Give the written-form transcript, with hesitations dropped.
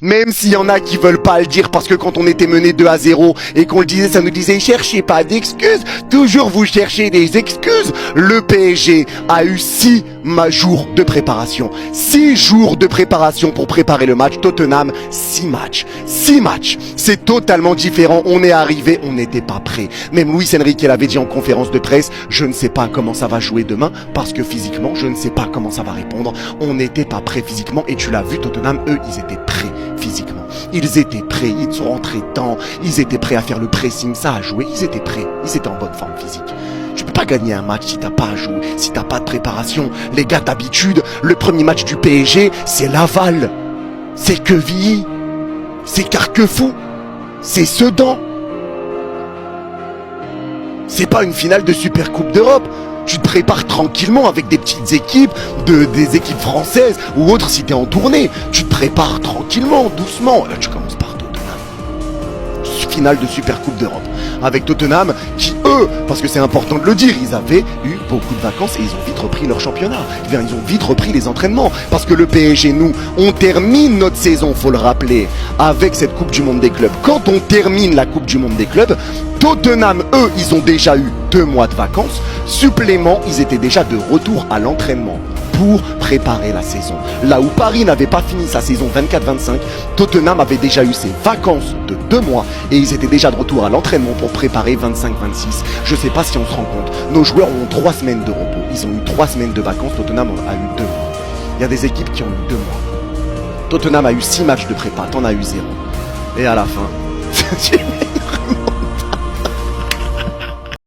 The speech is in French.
Même s'il y en a qui veulent pas le dire parce que quand on était mené 2-0 et qu'on le disait, ça nous disait cherchez pas d'excuses, toujours vous cherchez des excuses. Le PSG a eu 6 jours de préparation. 6 jours de préparation pour préparer le match. Tottenham, 6 matchs. 6 matchs. C'est totalement différent. On est arrivé, on n'était pas prêt. Même Luis Enrique l'avait dit en conférence de presse, je ne sais pas comment ça va jouer demain parce que physiquement, je ne sais pas comment ça va répondre. On n'était pas prêt physiquement et tu l'as vu, Tottenham, eux, ils étaient prêts physiquement. Ils étaient prêts, ils sont rentrés dedans, ils étaient prêts à faire le pressing, ça a joué, ils étaient prêts, ils étaient en bonne forme physique. Tu peux pas gagner un match si t'as pas à jouer, si t'as pas de préparation. Les gars, d'habitude, le premier match du PSG, c'est Laval, c'est Quevilly, c'est Carquefou, c'est Sedan. C'est pas une finale de Super Coupe d'Europe. Tu te prépares tranquillement avec des petites équipes, des équipes françaises ou autres si t'es en tournée. Tu te prépares tranquillement, doucement. Là, tu commences par Tottenham. Finale de Super Coupe d'Europe. Avec Tottenham qui, eux, parce que c'est important de le dire, ils avaient eu beaucoup de vacances et ils ont vite repris leur championnat. Ils ont vite repris les entraînements. Parce que le PSG, nous, on termine notre saison, faut le rappeler, avec cette Coupe du Monde des clubs. Quand on termine la Coupe du Monde des clubs, Tottenham, eux, ils ont déjà eu 2 mois de vacances. Supplément, ils étaient déjà de retour à l'entraînement pour préparer la saison. Là où Paris n'avait pas fini sa saison 24-25, Tottenham avait déjà eu ses vacances de 2 mois et ils étaient déjà de retour à l'entraînement pour préparer 25-26. Je sais pas si on se rend compte, nos joueurs ont 3 semaines de repos. Ils ont eu 3 semaines de vacances, Tottenham a eu 2 mois. Il y a des équipes qui ont eu 2 mois. Tottenham a eu 6 matchs de prépa, t'en as eu 0. Et à la fin...